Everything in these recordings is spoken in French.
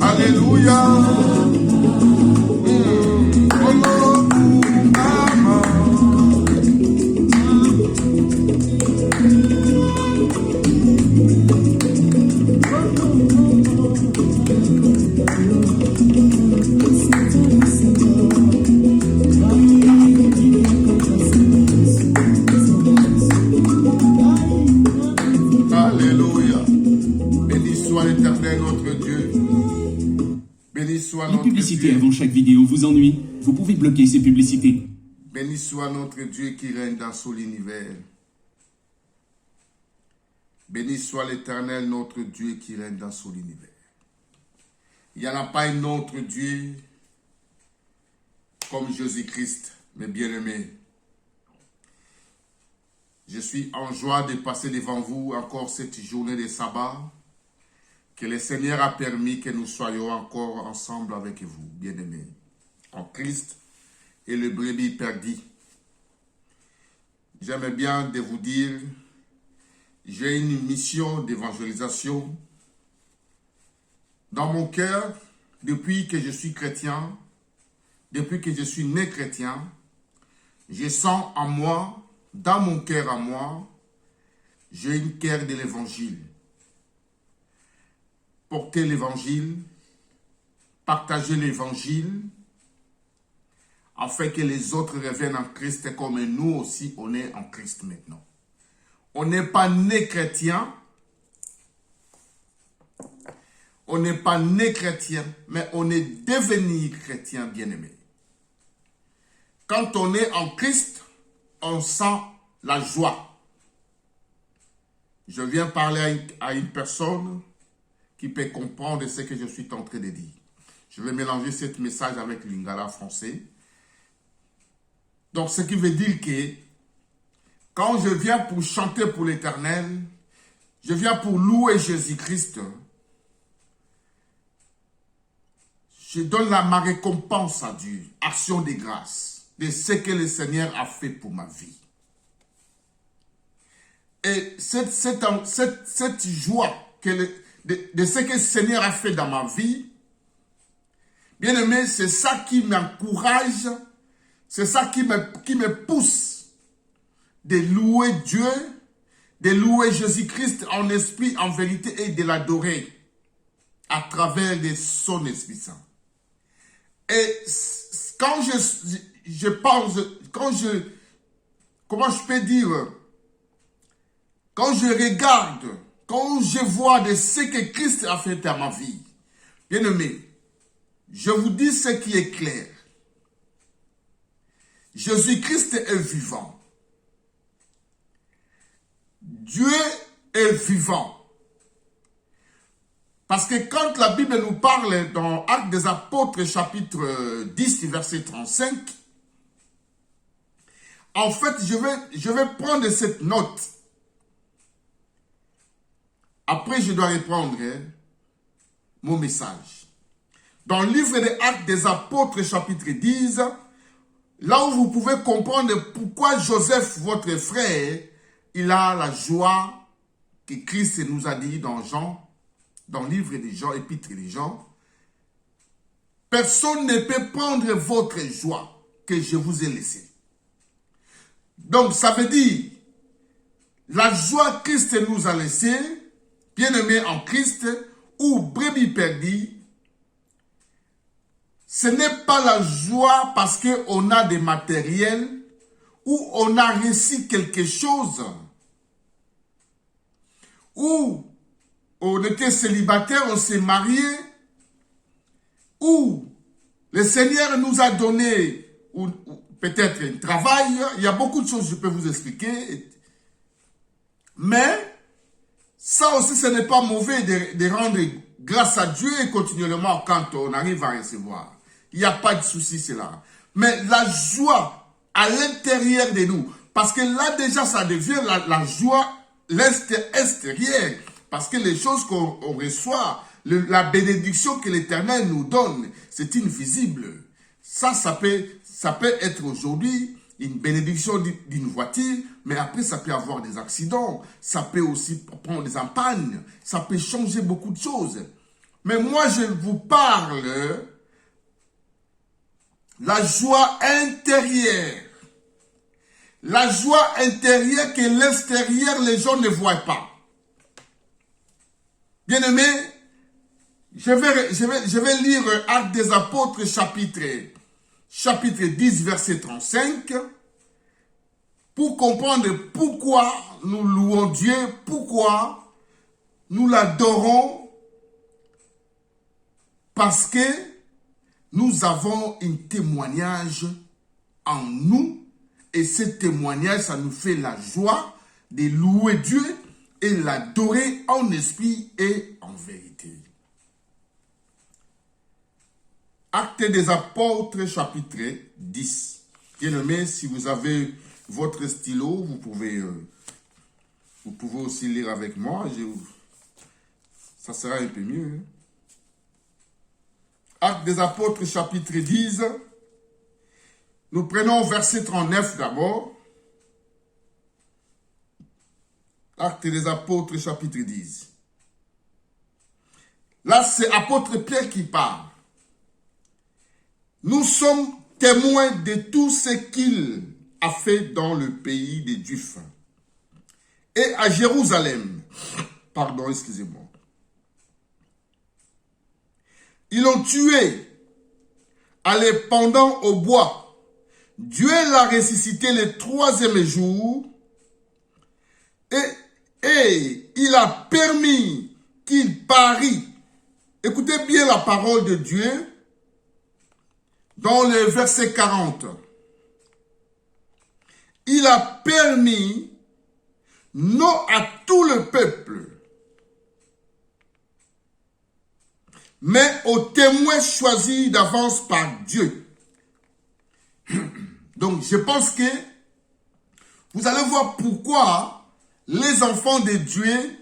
Alléluia. soit Les notre publicités Dieu. avant chaque vidéo vous ennuient? Vous pouvez bloquer ces publicités. Béni soit notre Dieu qui règne dans tout l'univers. Béni soit l'Éternel, notre Dieu qui règne dans tout l'univers. Il n'y en a pas un autre Dieu comme Jésus-Christ, mes bien-aimés. Je suis en joie de passer devant vous encore cette journée de sabbat que le Seigneur a permis que nous soyons encore ensemble avec vous, bien-aimés, en Christ et le brebis perdu. J'aimerais bien de vous dire, j'ai une mission d'évangélisation dans mon cœur depuis que je suis chrétien, depuis que je suis né chrétien. Je sens en moi, dans mon cœur à moi, j'ai une cœur de l'évangile. Porter l'évangile, partager l'évangile, afin que les autres reviennent en Christ comme nous aussi, on est en Christ maintenant. On n'est pas né chrétien, on n'est pas né chrétien, mais on est devenu chrétien, bien-aimé. Quand on est en Christ, on sent la joie. Je viens parler à une personne qui peut comprendre ce que je suis en train de dire. Je vais mélanger ce message avec le lingala français. Donc, ce qui veut dire que quand je viens pour chanter pour l'Éternel, je viens pour louer Jésus-Christ, je donne ma récompense à Dieu, action de grâce, de ce que le Seigneur a fait pour ma vie. Et cette joie de ce que le Seigneur a fait dans ma vie, bien aimé, c'est ça qui m'encourage, c'est ça qui me pousse de louer Dieu, de louer Jésus-Christ en esprit, en vérité, et de l'adorer à travers son Esprit Saint. Et quand je pense, comment je peux dire, quand je regarde, quand je vois de ce que Christ a fait dans ma vie, bien aimé, je vous dis ce qui est clair. Jésus-Christ est vivant. Dieu est vivant. Parce que quand la Bible nous parle dans Actes des Apôtres, chapitre 10, verset 35, en fait, je vais prendre cette note. Après, je dois reprendre mon message. Dans le livre des Actes des Apôtres, chapitre 10, là où vous pouvez comprendre pourquoi Joseph, votre frère, il a la joie que Christ nous a dit dans Jean, dans le livre de Jean, épître de Jean. Personne ne peut prendre votre joie que je vous ai laissée. Donc, ça veut dire, la joie que Christ nous a laissée, bien-aimés en Christ, ou brebis perdue, ce n'est pas la joie parce qu'on a des matériels ou on a réussi quelque chose, ou on était célibataire, on s'est marié, ou le Seigneur nous a donné ou peut-être un travail. Il y a beaucoup de choses que je peux vous expliquer. Mais ça aussi, ce n'est pas mauvais de rendre grâce à Dieu et continuellement quand on arrive à recevoir. Il n'y a pas de souci, c'est là. Mais la joie à l'intérieur de nous, parce que là déjà, ça devient la joie extérieure. Parce que les choses qu'on reçoit, la bénédiction que l'Éternel nous donne, c'est invisible. Ça peut être aujourd'hui une bénédiction d'une voiture, mais après ça peut avoir des accidents, ça peut aussi prendre des empannes, ça peut changer beaucoup de choses. Mais moi je vous parle la joie intérieure. La joie intérieure que l'extérieur, les gens ne voient pas. Bien-aimé, je vais lire Actes des Apôtres, chapitre 10, verset 35, pour comprendre pourquoi nous louons Dieu, pourquoi nous l'adorons, parce que nous avons un témoignage en nous. Et ce témoignage, ça nous fait la joie de louer Dieu et l'adorer en esprit et en vérité. Actes des Apôtres, chapitre 10. Bien-aimés, si vous avez votre stylo, vous pouvez aussi lire avec moi. Ça sera un peu mieux. Actes des Apôtres, chapitre 10. Nous prenons verset 39 d'abord. Actes des Apôtres, chapitre 10. Là, c'est apôtre Pierre qui parle. Nous sommes témoins de tout ce qu'il a fait dans le pays des Juifs et à Jérusalem. Pardon, excusez-moi. Ils l'ont tué en le pendant au bois. Dieu l'a ressuscité le 3e jour et il a permis qu'il parît. Écoutez bien la parole de Dieu dans le verset 40. Il a permis, non à tout le peuple, mais aux témoins choisis d'avance par Dieu. Donc, je pense que vous allez voir pourquoi les enfants de Dieu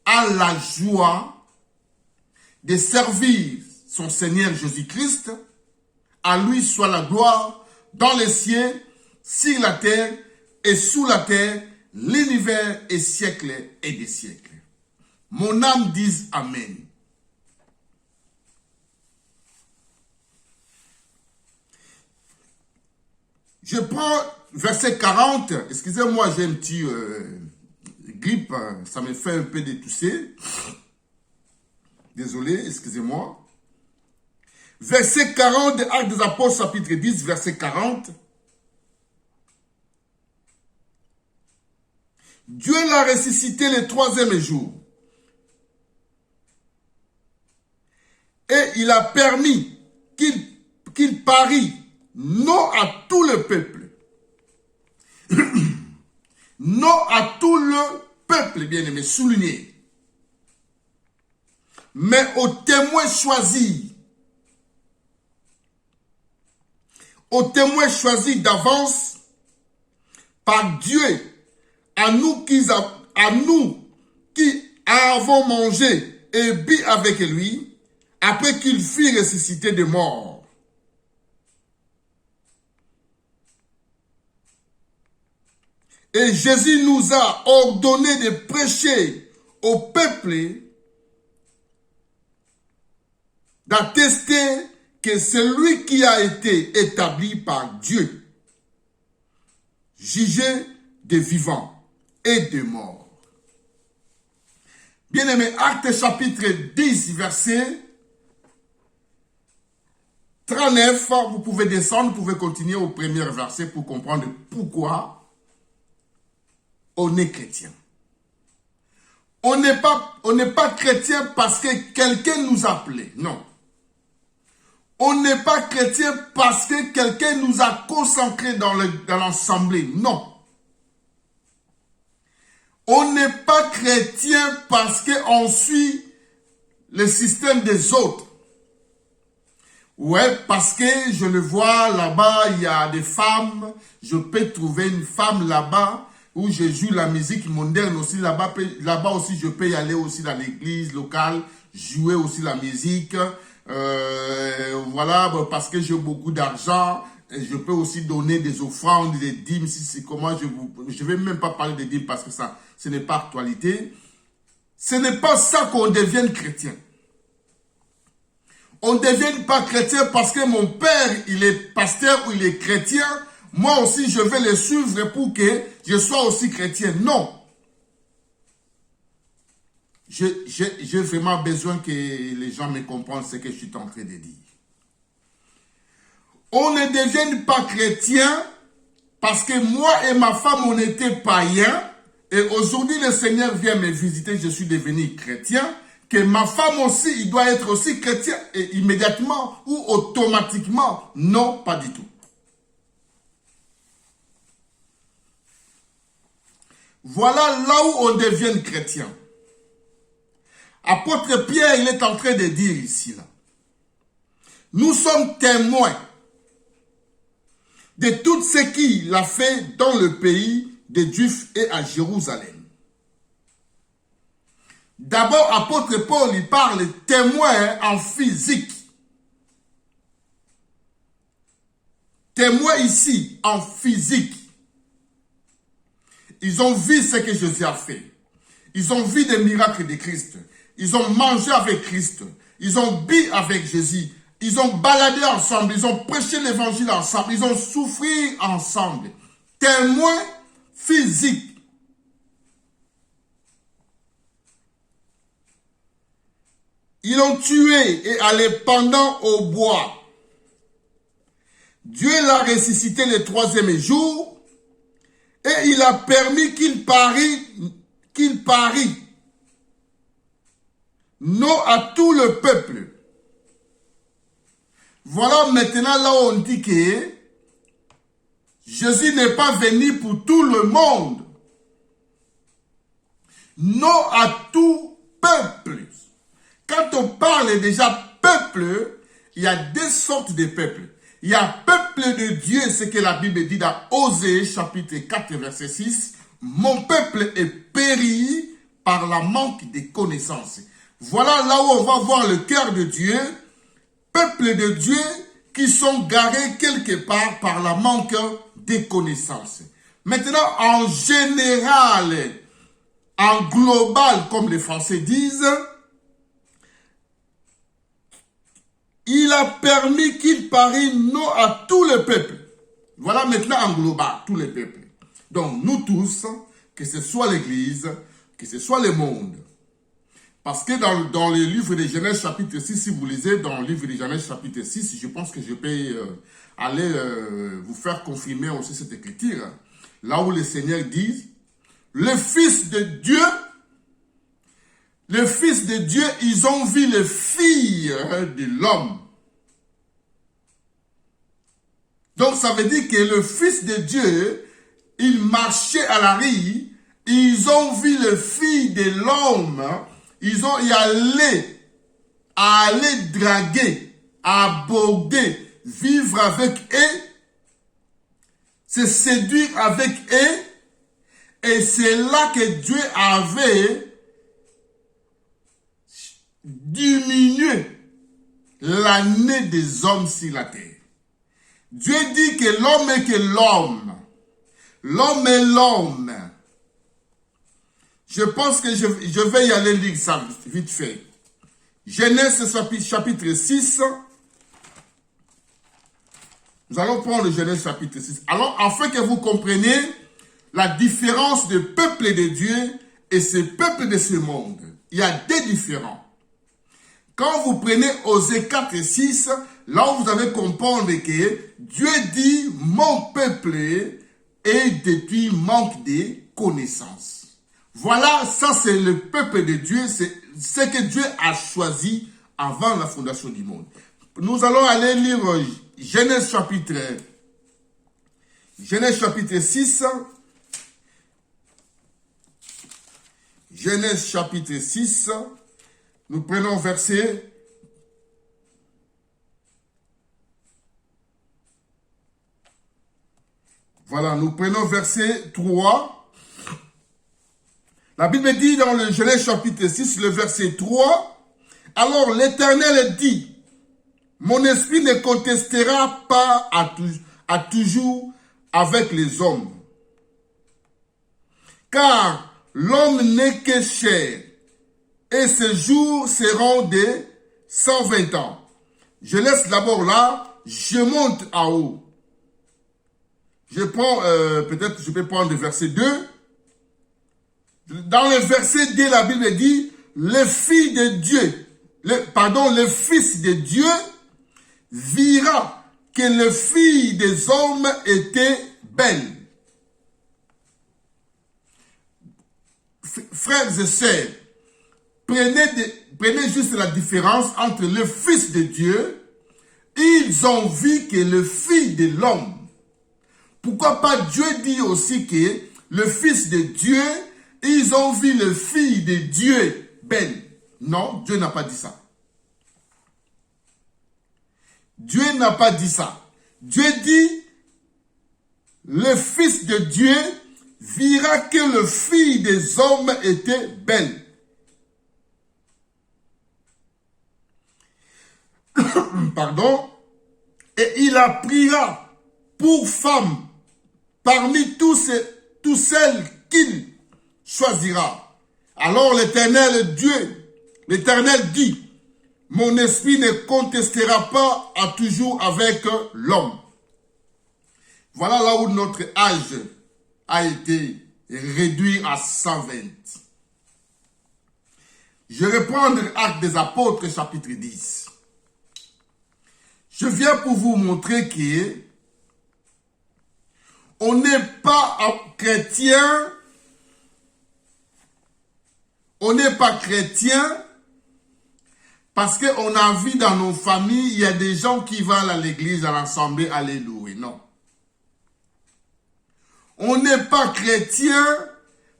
ont la joie de servir son Seigneur Jésus-Christ. À lui soit la gloire dans les cieux, sur la terre et sous la terre, l'univers et siècles et des siècles. Mon âme dise Amen. Je prends verset 40. Excusez-moi, j'ai un petit grippe. Ça me fait un peu détousser. Désolé, excusez-moi. Verset 40 de Actes des Apôtres, chapitre 10, verset 40. Dieu l'a ressuscité le 3e jour. Et il a permis qu'il parît, non à tout le peuple. Non à tout le peuple, bien aimé, souligné. Mais aux témoins choisis. Aux témoins choisis d'avance par Dieu, à nous qui avons mangé et bu avec lui, après qu'il fut ressuscité des morts. Et Jésus nous a ordonné de prêcher au peuple, d'attester que celui qui a été établi par Dieu, jugé des vivants et des morts. Bien-aimés, Actes chapitre 10, verset 39, vous pouvez descendre, vous pouvez continuer au premier verset pour comprendre pourquoi on est chrétien. On n'est pas chrétien parce que quelqu'un nous a appelés, non. On n'est pas chrétien parce que quelqu'un nous a consacrés dans l'assemblée. Non. On n'est pas chrétien parce qu'on suit le système des autres. Ouais, parce que je le vois là-bas, il y a des femmes. Je peux trouver une femme là-bas où je joue la musique moderne aussi. Là-bas aussi, je peux y aller aussi dans l'église locale, jouer aussi la musique. Voilà, parce que j'ai beaucoup d'argent, je peux aussi donner des offrandes, des dîmes, si c'est comment je vais même pas parler des dîmes parce que ça, ce n'est pas actualité. Ce n'est pas ça qu'on devienne chrétien. On ne devient pas chrétien parce que mon père, il est pasteur ou il est chrétien. Moi aussi, je vais le suivre pour que je sois aussi chrétien. Non. J'ai vraiment besoin que les gens me comprennent ce que je suis en train de dire. On ne devient pas chrétien parce que moi et ma femme, on était païens. Et aujourd'hui, le Seigneur vient me visiter, je suis devenu chrétien. que ma femme aussi, il doit être aussi chrétien et immédiatement ou automatiquement. Non, pas du tout. Voilà là où on devient chrétien. Apôtre Pierre, il est en train de dire ici, là. Nous sommes témoins de tout ce qu'il a fait dans le pays des Juifs et à Jérusalem. D'abord, apôtre Paul, il parle témoin en physique. Témoin ici, en physique. Ils ont vu ce que Jésus a fait. Ils ont vu des miracles de Christ. Ils ont mangé avec Christ. Ils ont bu avec Jésus. Ils ont baladé ensemble. Ils ont prêché l'évangile ensemble. Ils ont souffert ensemble. Témoin physique. Ils l'ont tué et allé pendant au bois. Dieu l'a ressuscité le 3e jour et il a permis qu'il parie non à tout le peuple. Voilà maintenant là où on dit que Jésus n'est pas venu pour tout le monde. Non à tout peuple. Quand on parle déjà peuple, il y a deux sortes de peuples. Il y a peuple de Dieu, ce que la Bible dit dans Osée chapitre 4 verset 6. Mon peuple est péri par la manque de connaissances. Voilà là où on va voir le cœur de Dieu. Peuple de Dieu qui sont garés quelque part par la manque de connaissances. Maintenant, en général, en global, comme les Français disent, il a permis qu'il parie non à tout le peuple. Voilà maintenant en global, tous les peuples. Donc nous tous, que ce soit l'Église, que ce soit le monde. Parce que dans le livre de Genèse chapitre 6, si vous lisez dans le livre de Genèse chapitre 6, je pense que je peux aller vous faire confirmer aussi cette écriture. Là où le Seigneur dit, le Fils de Dieu, ils ont vu les filles de l'homme. Donc ça veut dire que le Fils de Dieu, il marchait à la rue, ils ont vu les filles de l'homme, ils ont y aller draguer, aborder, vivre avec eux, se séduire avec eux, et c'est là que Dieu avait diminué l'année des hommes sur la terre. Dieu dit que l'homme est que l'homme. L'homme est l'homme. Je pense que je vais y aller lire ça vite fait. Genèse chapitre 6. Nous allons prendre Genèse chapitre 6. Alors, afin que vous compreniez la différence de peuple de Dieu et ce peuple de ce monde. Il y a des différents. Quand vous prenez Osée 4 et 6, là où vous allez comprendre que Dieu dit, mon peuple est détruit, manque de connaissances. Voilà, ça c'est le peuple de Dieu, c'est ce que Dieu a choisi avant la fondation du monde. Nous allons aller lire Genèse chapitre 6. Genèse chapitre 6. Nous prenons verset. Voilà, nous prenons verset 3. La Bible dit dans le Genèse chapitre 6, le verset 3, « Alors l'Éternel dit, mon esprit ne contestera pas à toujours avec les hommes, car l'homme n'est que chair, et ses jours seront de 120 ans. Je laisse d'abord là, je monte en haut. Je prends, peut-être je peux prendre le verset 2. Dans le verset 2, la Bible dit, le Fils de Dieu, le Fils de Dieu verra que les filles des hommes étaient belles. Frères et sœurs, prenez prenez juste la différence entre le Fils de Dieu. Ils ont vu que le Fils de l'homme. Pourquoi pas Dieu dit aussi que le Fils de Dieu, ils ont vu le Fils de Dieu belle. Non, Dieu n'a pas dit ça. Dieu n'a pas dit ça. Dieu dit, le Fils de Dieu verra que le Fils des hommes était belle. Pardon. Et il la priera pour femme parmi tous celles qu'il choisira. Alors l'Éternel Dieu, l'Éternel dit, mon esprit ne contestera pas à toujours avec l'homme. Voilà là où notre âge a été réduit à 120. Je vais prendre Actes des Apôtres, chapitre 10. Je viens pour vous montrer que on n'est pas chrétien, parce qu'on a vu dans nos familles, il y a des gens qui vont à l'église, à l'assemblée, aller louer. Non. On n'est pas chrétien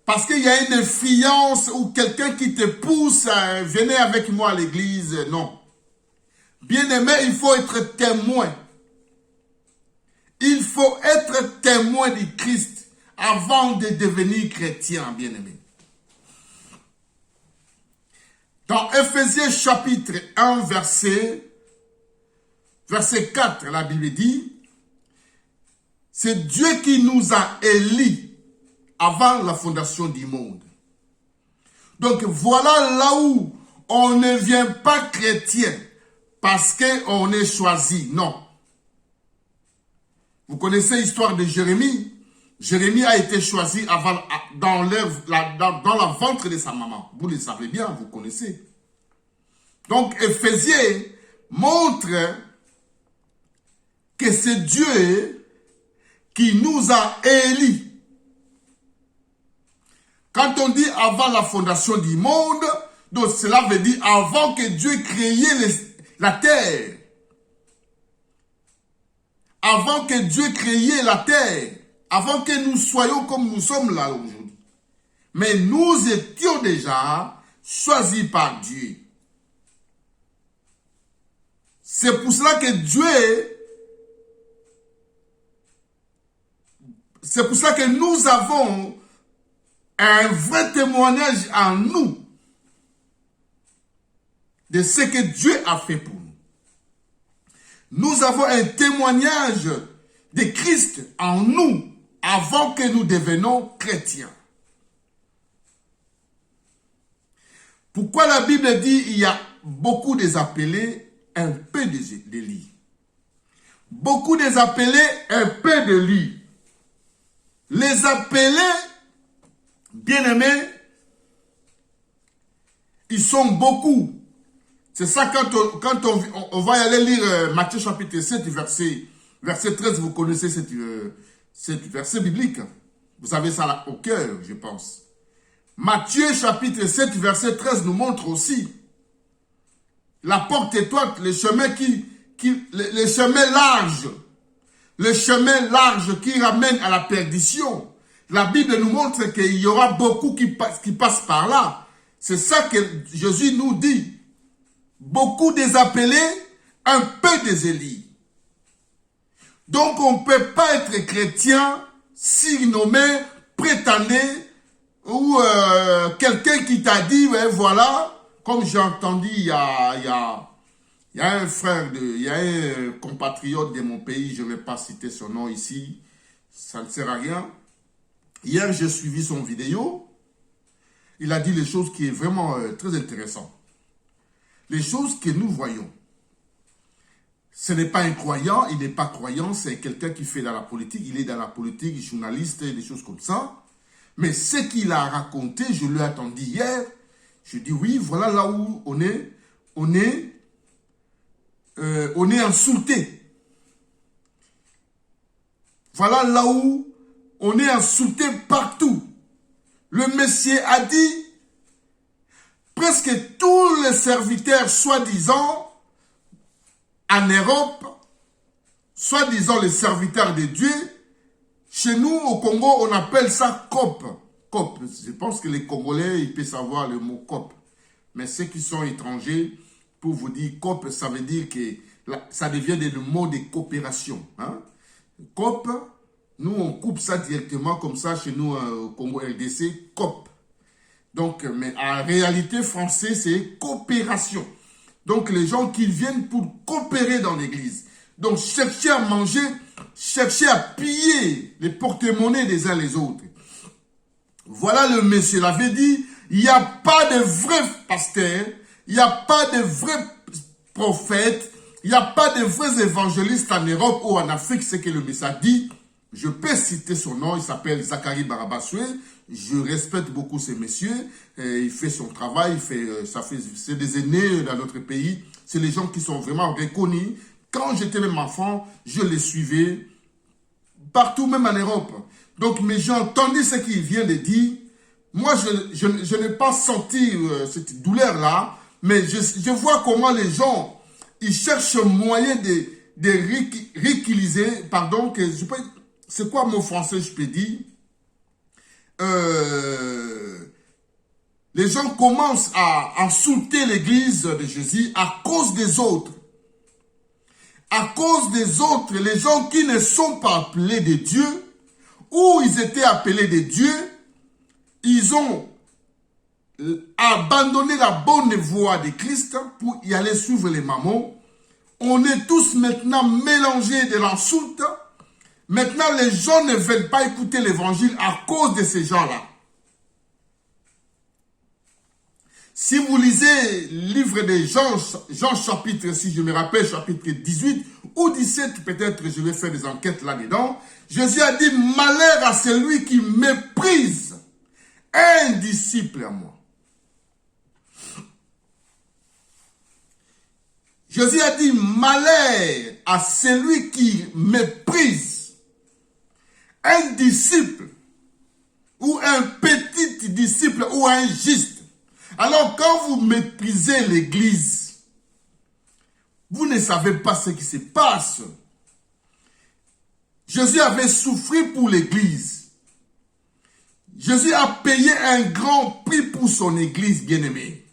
parce qu'il y a une influence ou quelqu'un qui te pousse à venir avec moi à l'église. Non. Bien-aimé, il faut être témoin. Il faut être témoin du Christ avant de devenir chrétien, bien-aimé. Dans Ephésiens chapitre 1, verset 4, la Bible dit, c'est Dieu qui nous a élus avant la fondation du monde. Donc voilà là où on ne vient pas chrétien parce qu'on est choisi. Non. Vous connaissez l'histoire de Jérémie. Jérémie a été choisi avant, dans la ventre de sa maman. Vous le savez bien, vous connaissez. Donc, Éphésiens montre que c'est Dieu qui nous a élus. Quand on dit avant la fondation du monde, donc cela veut dire avant que Dieu créait la terre. Avant que Dieu créait la terre. Avant que nous soyons comme nous sommes là aujourd'hui. Mais nous étions déjà choisis par Dieu. C'est pour cela que c'est pour cela que nous avons un vrai témoignage en nous de ce que Dieu a fait pour nous. Nous avons un témoignage de Christ en nous avant que nous devenions chrétiens. Pourquoi la Bible dit il y a beaucoup des appelés, un peu d'élus. Beaucoup des appelés, un peu de lui. Les appelés, bien-aimés, ils sont beaucoup. C'est ça quand on va y aller lire Matthieu chapitre 7, verset 13, vous connaissez cette verset biblique. Vous avez ça là au cœur, je pense. Matthieu chapitre 7, verset 13 nous montre aussi la porte étroite, le chemin le chemin large qui ramène à la perdition. La Bible nous montre qu'il y aura beaucoup qui passent par là. C'est ça que Jésus nous dit. Beaucoup des appelés, un peu des élus. Donc on ne peut pas être chrétien si nommé, prétendait, ou quelqu'un qui t'a dit, ouais, voilà, comme j'ai entendu, il y a un frère, il y a un compatriote de mon pays, je ne vais pas citer son nom ici, ça ne sert à rien. Hier, j'ai suivi son vidéo, il a dit les choses qui est vraiment très intéressantes. Les choses que nous voyons. Ce n'est pas un croyant, il n'est pas croyant, c'est quelqu'un qui fait dans la politique, il est dans la politique, journaliste, des choses comme ça. Mais ce qu'il a raconté, je l'ai entendu hier, je dis oui, voilà là où on est insulté. Voilà là où on est insulté partout. Le Messie a dit, presque tous les serviteurs, soi-disant, en Europe, soi-disant les serviteurs de Dieu, chez nous, au Congo, on appelle ça COP. COP. Je pense que les Congolais, ils peuvent savoir le mot COP. Mais ceux qui sont étrangers, pour vous dire COP, ça veut dire que ça devient le mot de coopération. Hein? COP, nous, on coupe ça directement comme ça chez nous au Congo RDC, COP. Donc, mais en réalité, français, c'est coopération. Donc, les gens qui viennent pour coopérer dans l'église. Donc, chercher à manger, chercher à piller les porte-monnaies des uns les autres. Voilà le monsieur l'avait dit, il n'y a pas de vrais pasteurs, il n'y a pas de vrais prophètes, il n'y a pas de vrais évangélistes en Europe ou en Afrique, c'est que le message dit. Je peux citer son nom, il s'appelle Zacharie Barabasoué. Je respecte beaucoup ce monsieur. Il fait son travail, c'est des aînés dans notre pays. C'est les gens qui sont vraiment reconnus. Quand j'étais même enfant, je les suivais partout, même en Europe. Donc, mais j'ai entendu ce qu'il vient de dire. Moi, je n'ai pas senti cette douleur-là, mais je vois comment les gens, ils cherchent un moyen de ridiculiser, pardon, que je peux... C'est quoi mon français, je peux dire? Les gens commencent à insulter l'église de Jésus à cause des autres. À cause des autres, les gens qui ne sont pas appelés de Dieu, ou ils étaient appelés de Dieu, ils ont abandonné la bonne voie de Christ pour y aller suivre les mammons. On est tous maintenant mélangés de l'insulte. Maintenant, les gens ne veulent pas écouter l'évangile à cause de ces gens-là. Si vous lisez le livre de Jean chapitre, si je me rappelle, chapitre 18 ou 17, peut-être je vais faire des enquêtes là-dedans, Jésus a dit, malheur à celui qui méprise un disciple à moi. Jésus a dit, malheur à celui qui méprise un disciple, ou un petit disciple, ou un juste. Alors, quand vous méprisez l'église, vous ne savez pas ce qui se passe. Jésus avait souffert pour l'église. Jésus a payé un grand prix pour son église, bien-aimé.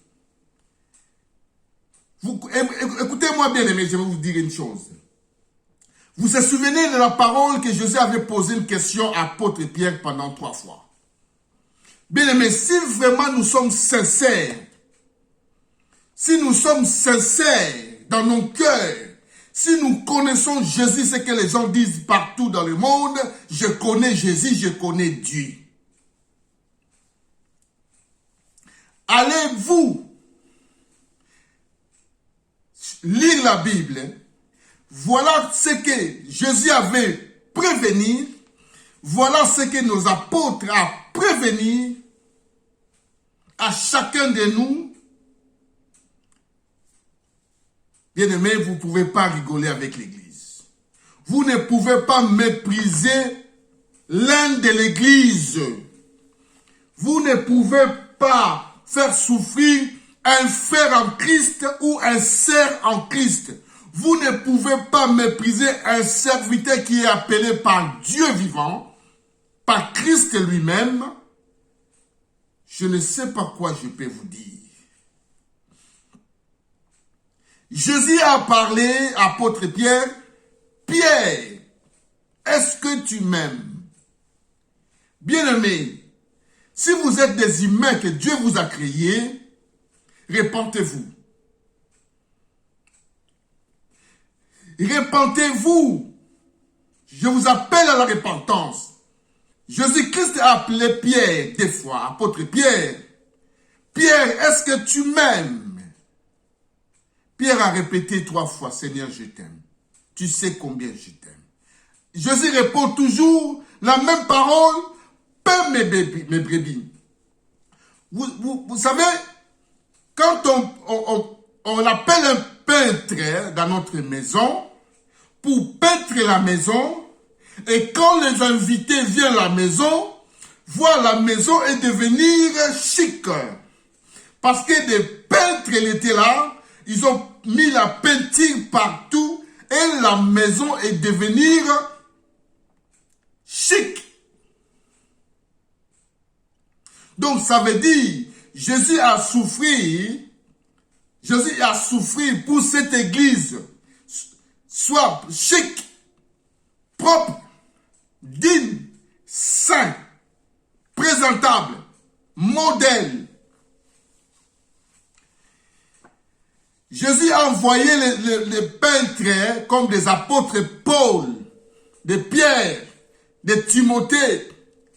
Écoutez-moi, bien-aimé, je vais vous dire une chose. Vous vous souvenez de la parole que Jésus avait posé une question à l'apôtre Pierre pendant 3 fois. Bien aimé, si vraiment nous sommes sincères, si nous sommes sincères dans nos cœurs, si nous connaissons Jésus, ce que les gens disent partout dans le monde, je connais Jésus, je connais Dieu. Allez-vous lire la Bible? Voilà ce que Jésus avait prévenu. Voilà ce que nos apôtres ont prévenu à chacun de nous. Bien-aimés, vous ne pouvez pas rigoler avec l'Église. Vous ne pouvez pas mépriser l'un de l'Église. Vous ne pouvez pas faire souffrir un frère en Christ ou un sœur en Christ. Vous ne pouvez pas mépriser un serviteur qui est appelé par Dieu vivant, par Christ lui-même. Je ne sais pas quoi je peux vous dire. Jésus a parlé, apôtre Pierre, Pierre, est-ce que tu m'aimes? Bien-aimé, si vous êtes des humains que Dieu vous a créés, repentez-vous. Repentez-vous. Je vous appelle à la repentance. Jésus-Christ a appelé Pierre 2 fois, apôtre Pierre. Pierre, est-ce que tu m'aimes? Pierre a répété 3 fois, Seigneur, je t'aime. Tu sais combien je t'aime. Jésus répond toujours la même parole, paie mes brebis. Vous savez, quand on appelle un peintre dans notre maison, pour peindre la maison, et quand les invités viennent à la maison, voir la maison et devenir chic. Parce que des peintres, ils étaient là, ils ont mis la peinture partout et la maison est devenue chic. Donc ça veut dire, Jésus a souffert pour cette église, soit chic, propre, digne, saint, présentable, modèle. Jésus a envoyé les peintres comme des apôtres Paul, de Pierre, de Timothée,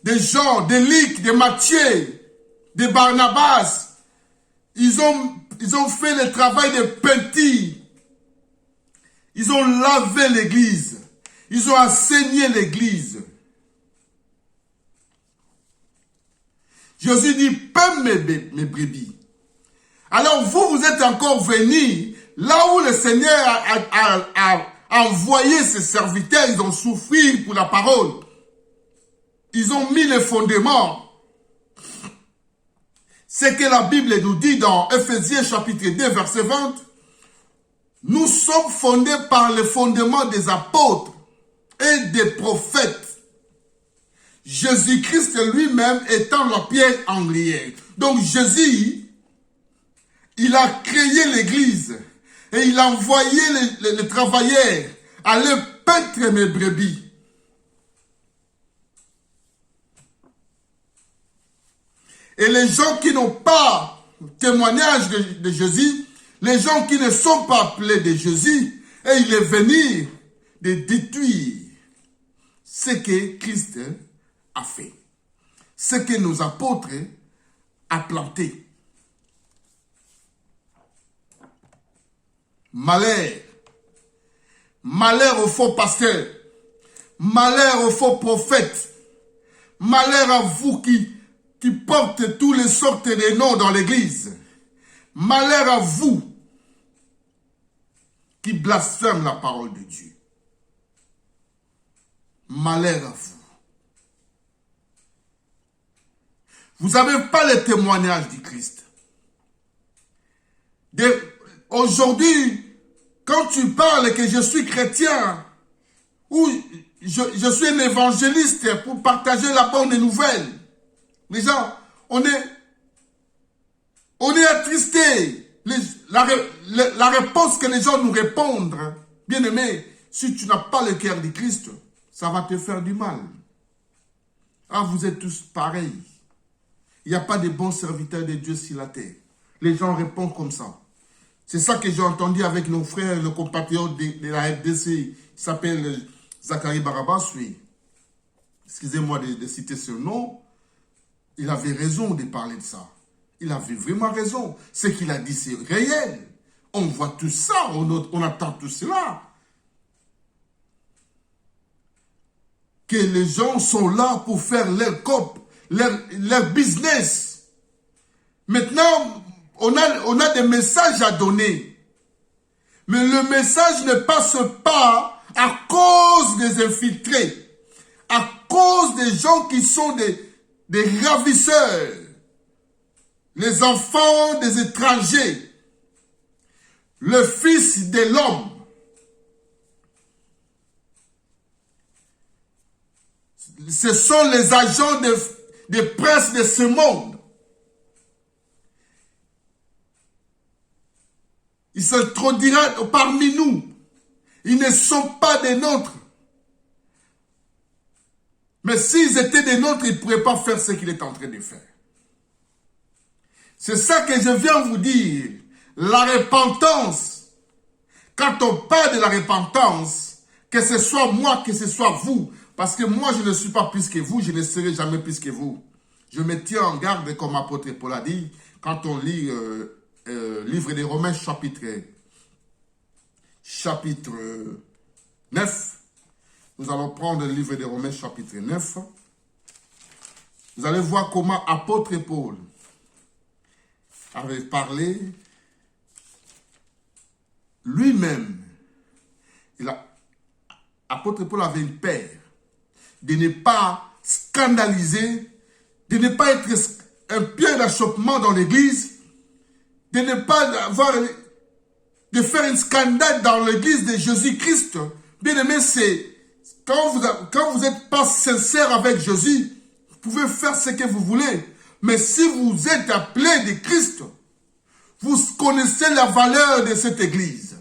de Jean, de Luc, de Matthieu, de Barnabas. Ils ont fait le travail de peinture. Ils ont lavé l'église. Ils ont enseigné l'église. Jésus dit, paie mes brebis. Alors vous êtes encore venus là où le Seigneur a envoyé ses serviteurs, ils ont souffert pour la parole. Ils ont mis les fondements. C'est que la Bible nous dit dans Ephésiens chapitre 2 verset 20, nous sommes fondés par le fondement des apôtres et des prophètes. Jésus-Christ lui-même étant la pierre angulaire. Donc Jésus, il a créé l'église et il a envoyé les travailleurs à aller peindre mes brebis. Et les gens qui n'ont pas témoignage de Jésus, les gens qui ne sont pas appelés de Jésus, et il est venu de détruire ce que Christ a fait, ce que nos apôtres ont planté. Malheur. Malheur aux faux pasteurs. Malheur aux faux prophètes. Malheur à vous qui portent tous les sortes de noms dans l'église. Malheur à vous qui blasphèment la parole de Dieu. Malheur à vous. Vous n'avez pas le témoignage du Christ. Aujourd'hui, quand tu parles que je suis chrétien, ou je suis un évangéliste pour partager la bonne nouvelle, les gens, on est attristés. La réponse que les gens nous répondent, bien aimé, si tu n'as pas le cœur du Christ, ça va te faire du mal. Ah, vous êtes tous pareils. Il n'y a pas de bons serviteurs de Dieu sur la terre. Les gens répondent comme ça. C'est ça que j'ai entendu avec nos frères, le compatriote de la FDC, il s'appelle Zachary Barabas, oui. Excusez-moi de citer ce nom. Il avait raison de parler de ça. Il avait vraiment raison. Ce qu'il a dit, c'est réel. On voit tout ça, on attend tout cela. Que les gens sont là pour faire leur cop, leur business. Maintenant, on a des messages à donner. Mais le message ne passe pas à cause des infiltrés. À cause des gens qui sont des ravisseurs. Les enfants des étrangers. Le fils de l'homme. Ce sont les agents de presse de ce monde. Ils s'introduiront parmi nous. Ils ne sont pas des nôtres. Mais s'ils étaient des nôtres, ils ne pourraient pas faire ce qu'il est en train de faire. C'est ça que je viens vous dire. La repentance. Quand on parle de la repentance, que ce soit moi, que ce soit vous, parce que moi, je ne suis pas plus que vous, je ne serai jamais plus que vous. Je me tiens en garde, comme apôtre Paul a dit, quand on lit livre des Romains, chapitre 9. Nous allons prendre le livre des Romains, chapitre 9. Vous allez voir comment apôtre Paul avait parlé lui-même. Apôtre Paul avait une peur de ne pas scandaliser, de ne pas être un pied d'achoppement dans l'église, de ne pas avoir, de faire un scandale dans l'église de Jésus-Christ. Bien aimé, c'est quand vous n'êtes pas sincère avec Jésus, vous pouvez faire ce que vous voulez. Mais si vous êtes appelé de Christ, vous connaissez la valeur de cette église.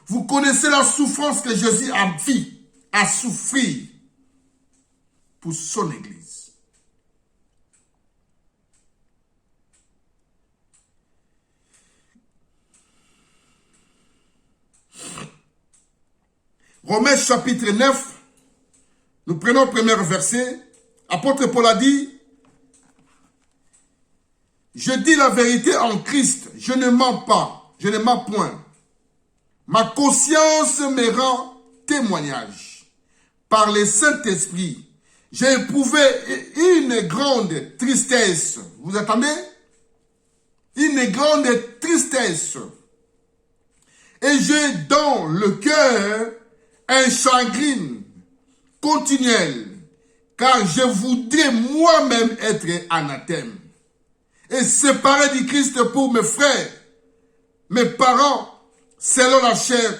Vous connaissez la souffrance que Jésus a souffert pour son église. Romains chapitre 9, nous prenons le premier verset. Apôtre Paul a dit, je dis la vérité en Christ, je ne mens pas, je ne mens point. Ma conscience me rend témoignage. Par le Saint-Esprit, j'ai éprouvé une grande tristesse. Vous attendez? Une grande tristesse. Et j'ai dans le cœur un chagrin continuel, car je voudrais moi-même être anathème et séparé du Christ pour mes frères, mes parents, selon la chair,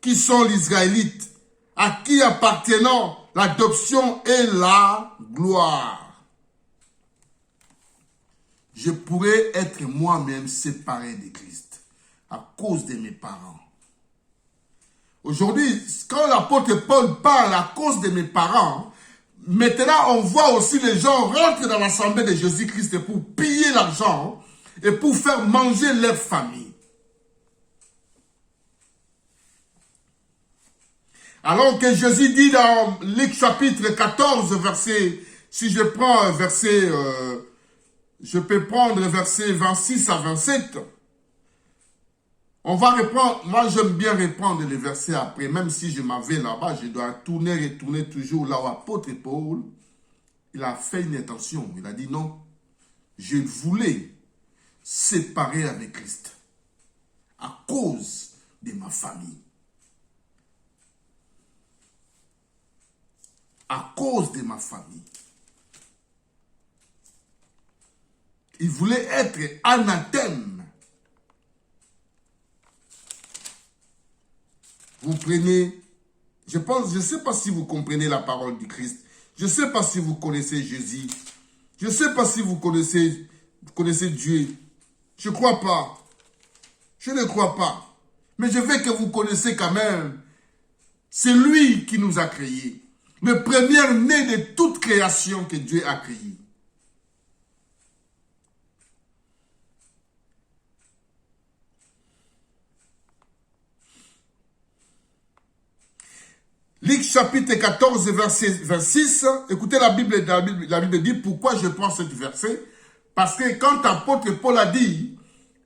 qui sont les Israélites, à qui appartenant l'adoption et la gloire. Je pourrais être moi-même séparé de Christ à cause de mes parents. Aujourd'hui, quand l'apôtre Paul parle à cause de mes parents, maintenant on voit aussi les gens rentrer dans l'assemblée de Jésus-Christ pour piller l'argent et pour faire manger leur famille. Alors que Jésus dit dans Luc chapitre 14, verset, si je prends un verset, je peux prendre verset 26 à 27, on va reprendre, moi j'aime bien reprendre les versets après, même si je m'en vais là-bas, je dois retourner toujours là où l'apôtre Paul, il a fait une intention, il a dit non, je voulais séparer avec Christ à cause de ma famille. À cause de ma famille. Il voulait être anathème. Vous prenez, je ne sais pas si vous comprenez la parole du Christ. Je ne sais pas si vous connaissez Jésus. Je ne sais pas si vous connaissez Dieu. Je ne crois pas. Je ne crois pas. Mais je veux que vous connaissez quand même. C'est lui qui nous a créés. Le premier-né de toute création que Dieu a créée. Luc chapitre 14, verset 26, écoutez la Bible dit pourquoi je prends ce verset. Parce que quand l'apôtre Paul a dit,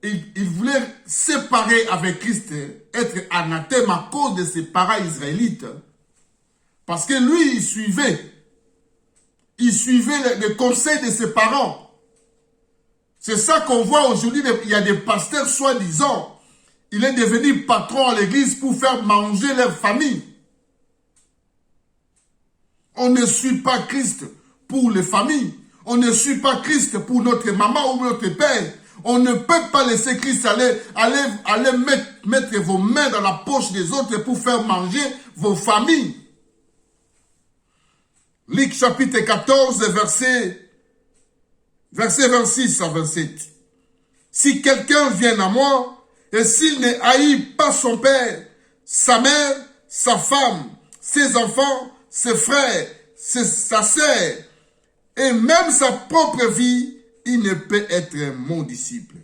il voulait séparer avec Christ, être anathème à cause de ses parents israélites. Parce que lui, il suivait le conseil de ses parents. C'est ça qu'on voit aujourd'hui, il y a des pasteurs soi-disant, il est devenu patron à l'église pour faire manger leur famille. On ne suit pas Christ pour les familles. On ne suit pas Christ pour notre maman ou notre père. On ne peut pas laisser Christ aller mettre vos mains dans la poche des autres pour faire manger vos familles. Luc chapitre 14, verset 26 à 27. Si quelqu'un vient à moi, et s'il ne haït pas son père, sa mère, sa femme, ses enfants, ses frères, sa sœur, et même sa propre vie, il ne peut être mon disciple.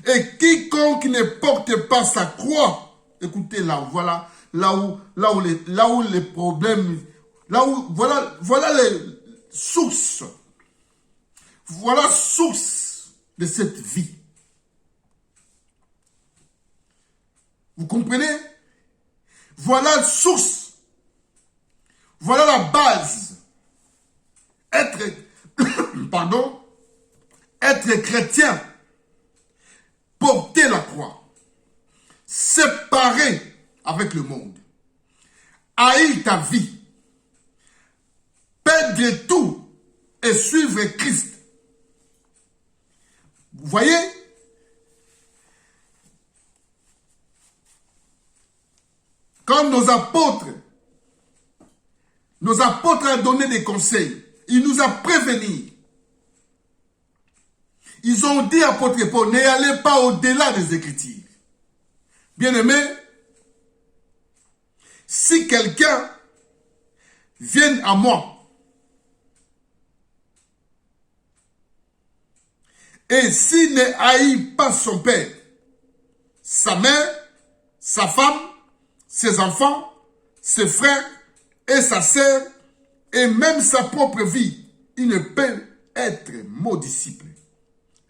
Et quiconque ne porte pas sa croix, écoutez là, voilà, là où les problèmes, voilà les sources, voilà source de cette vie. Vous comprenez? Voilà la source. Voilà la base. Être chrétien, porter la croix, séparer avec le monde, haïr ta vie, perdre tout et suivre Christ. Vous voyez, Quand nos apôtres ont donné des conseils, ils nous ont prévenus. Ils ont dit à apôtre Paul, n'allez pas au-delà des Écritures. Bien-aimé, si quelqu'un vient à moi et s'il ne haït pas son père, sa mère, sa femme, ses enfants, ses frères et sa sœur, et même sa propre vie, il ne peut être mon disciple.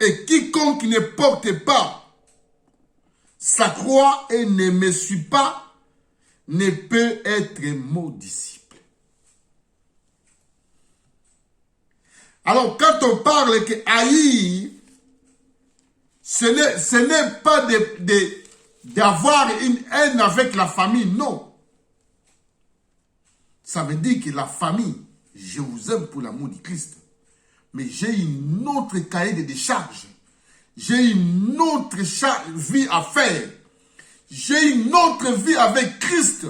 Et quiconque ne porte pas sa croix et ne me suit pas, ne peut être mon disciple. Alors, quand on parle que haïr, ce n'est pas d'avoir une haine avec la famille, non. Ça veut dire que la famille, je vous aime pour l'amour du Christ. Mais j'ai une autre cahier de décharge. J'ai une autre vie à faire. J'ai une autre vie avec Christ.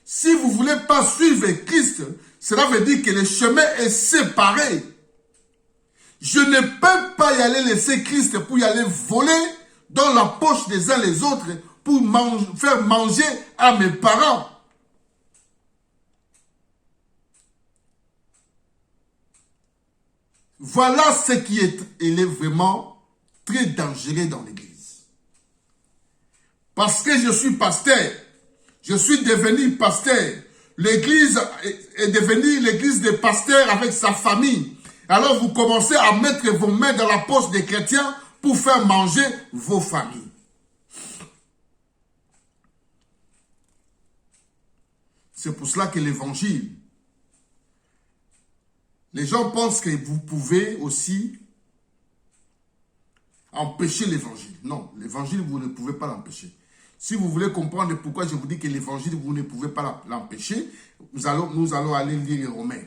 Si vous ne voulez pas suivre Christ, cela veut dire que le chemin est séparé. Je ne peux pas y aller laisser Christ pour y aller voler dans la poche des uns les autres pour faire manger à mes parents. Voilà ce qui est vraiment très dangereux dans l'église. Parce que je suis pasteur, je suis devenu pasteur. L'église est devenue l'église des pasteurs avec sa famille. Alors vous commencez à mettre vos mains dans la poche des chrétiens pour faire manger vos familles. C'est pour cela que l'évangile, les gens pensent que vous pouvez aussi empêcher l'évangile. Non, l'évangile, vous ne pouvez pas l'empêcher. Si vous voulez comprendre pourquoi je vous dis que l'évangile, vous ne pouvez pas l'empêcher, nous allons aller lire les Romains.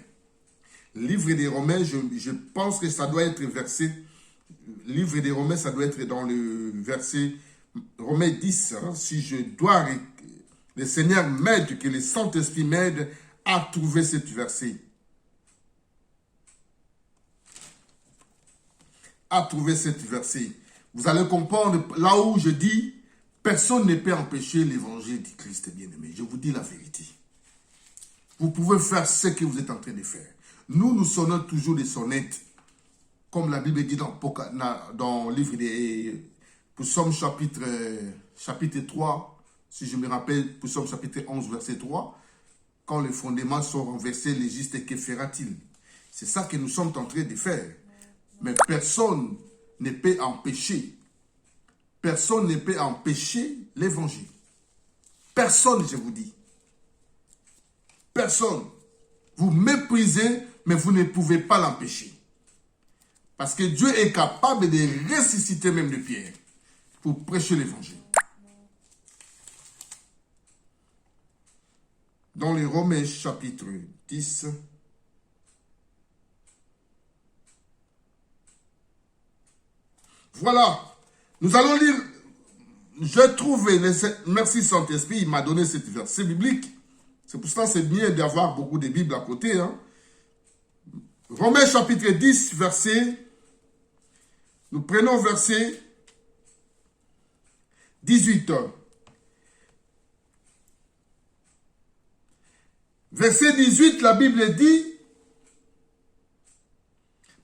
Le livre des Romains, je pense que ça doit être versé. Le livre des Romains, ça doit être dans le verset Romains 10. Hein, si je dois, le Seigneur m'aide, que le Saint-Esprit m'aide à trouver ce verset. À trouver cette verset. Vous allez comprendre là où je dis, personne ne peut empêcher l'évangile du Christ bien-aimé. Je vous dis la vérité. Vous pouvez faire ce que vous êtes en train de faire. Nous sonnons toujours des sonnettes, comme la Bible dit dans le livre des Psaumes chapitre 3, si je me rappelle, Psaume chapitre 11, verset 3, quand les fondements sont renversés, les justes, que fera-t-il? C'est ça que nous sommes en train de faire. Mais personne ne peut empêcher. Personne ne peut empêcher l'évangile. Personne, je vous dis. Personne. Vous méprisez, mais vous ne pouvez pas l'empêcher. Parce que Dieu est capable de ressusciter même de Pierre pour prêcher l'évangile. Dans les Romains chapitre 10, voilà, nous allons lire, j'ai trouvé, merci Saint-Esprit, il m'a donné ce verset biblique. C'est pour ça que c'est bien d'avoir beaucoup de Bibles à côté. Hein. Romains chapitre 10, verset, nous prenons verset 18. Verset 18, la Bible dit,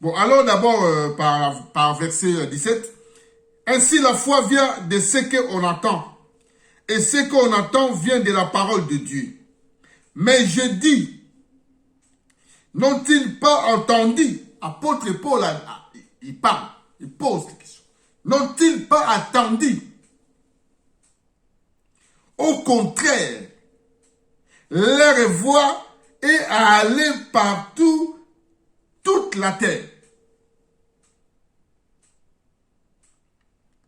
bon, alors d'abord par verset 17. Ainsi la foi vient de ce qu'on entend. Et ce qu'on entend vient de la parole de Dieu. Mais je dis, n'ont-ils pas entendu? Apôtre Paul, il parle, il pose des questions. N'ont-ils pas entendu? Au contraire, leur voix est à aller partout, toute la terre.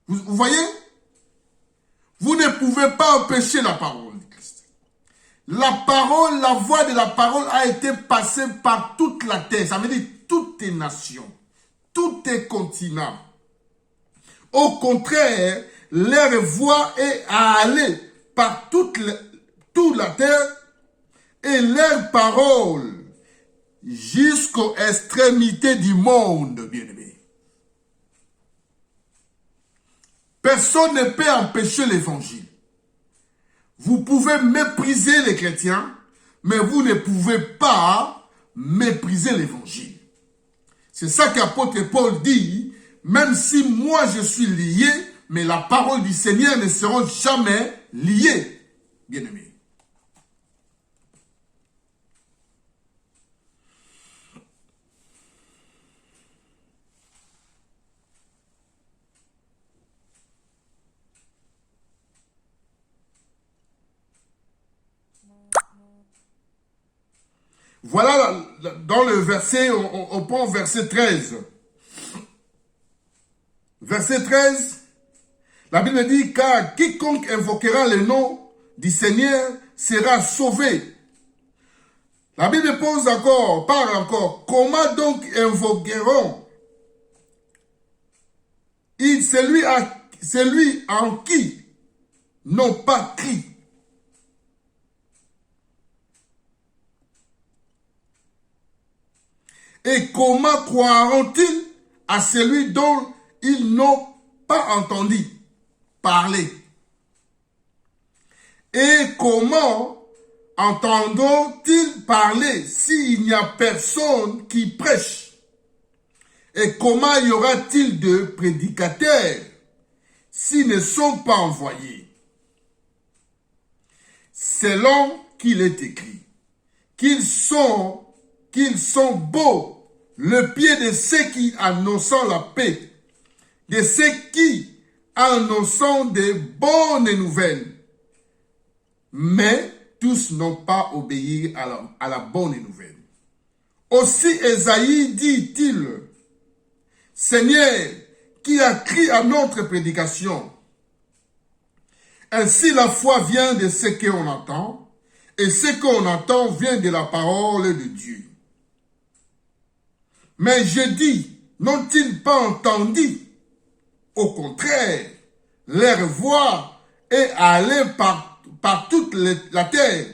Vous voyez? Vous ne pouvez pas empêcher la parole de Christ. La parole, la voix de la parole a été passée par toute la terre. Ça veut dire toutes les nations, tous les continents. Au contraire, leur voix est à aller par toute toute la terre, et leurs paroles jusqu'aux extrémités du monde, bien-aimés. Personne ne peut empêcher l'évangile. Vous pouvez mépriser les chrétiens, mais vous ne pouvez pas mépriser l'évangile. C'est ça qu'apôtre Paul dit, même si moi je suis lié, mais la parole du Seigneur ne sera jamais liée, bien-aimés. Voilà, dans le verset, on prend verset 13. Verset 13, la Bible dit, car quiconque invoquera le nom du Seigneur sera sauvé. La Bible pose encore, parle encore, comment donc invoqueront-ils celui en qui n'ont pas cri? Et comment croiront-ils à celui dont ils n'ont pas entendu parler? Et comment entendront-ils parler s'il n'y a personne qui prêche? Et comment y aura-t-il de prédicateurs s'ils ne sont pas envoyés? Selon qu'il est écrit, qu'ils sont beaux le pied de ceux qui annoncent la paix, de ceux qui annoncent de bonnes nouvelles. Mais tous n'ont pas obéi à la bonne nouvelle. Aussi Ésaïe dit-il, Seigneur, qui a crié à notre prédication. Ainsi la foi vient de ce qu'on entend, et ce qu'on entend vient de la parole de Dieu. Mais je dis, n'ont-ils pas entendu? Au contraire, leur voix est allée par toute la terre,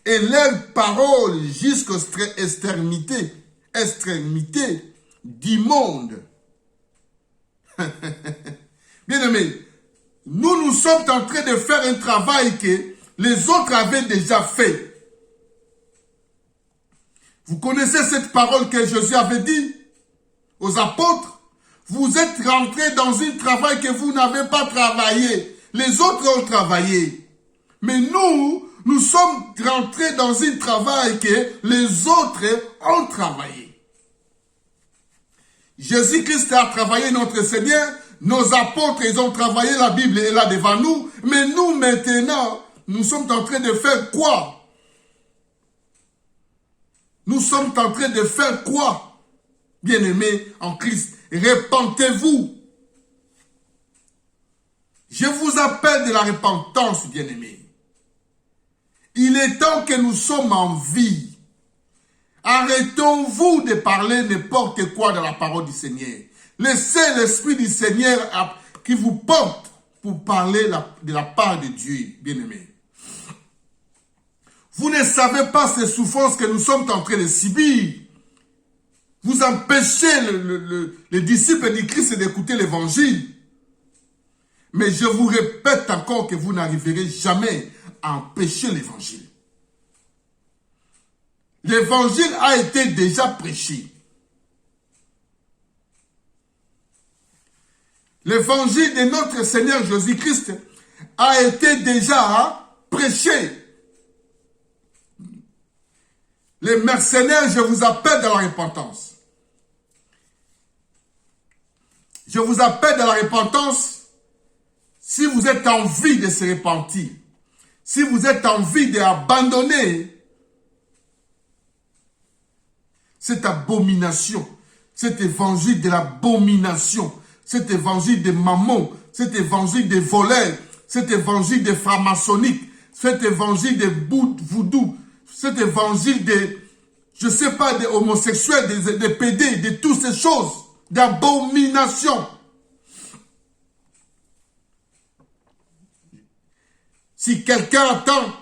et leurs paroles jusqu'aux extrémités du monde. Bien-aimés, nous sommes en train de faire un travail que les autres avaient déjà fait. Vous connaissez cette parole que Jésus avait dit aux apôtres? Vous êtes rentrés dans un travail que vous n'avez pas travaillé. Les autres ont travaillé. Mais nous sommes rentrés dans un travail que les autres ont travaillé. Jésus-Christ a travaillé notre Seigneur. Nos apôtres, ils ont travaillé, la Bible est là devant nous. Mais nous, maintenant, nous sommes en train de faire quoi? Nous sommes en train de faire quoi, bien-aimés en Christ? Repentez-vous. Je vous appelle de la repentance, bien-aimés. Il est temps que nous sommes en vie. Arrêtons-vous de parler n'importe quoi de la parole du Seigneur. Laissez l'Esprit du Seigneur qui vous porte pour parler de la part de Dieu, bien-aimés. Vous ne savez pas ces souffrances que nous sommes en train de subir. Vous empêchez les disciples du Christ d'écouter l'évangile. Mais je vous répète encore que vous n'arriverez jamais à empêcher l'évangile. L'évangile a été déjà prêché. L'évangile de notre Seigneur Jésus-Christ a été déjà prêché. Les mercenaires, je vous appelle dans la repentance. Je vous appelle dans la repentance si vous êtes en vie de se repentir. Si vous êtes en vie d'abandonner cette abomination, cet évangile de l'abomination, cet évangile de mammon, cet évangile de voleurs, cet évangile de franc-maçonnique, cet évangile de voodoo, cet évangile de, je sais pas, des homosexuels, des pédés, de toutes ces choses, d'abomination. Si quelqu'un attend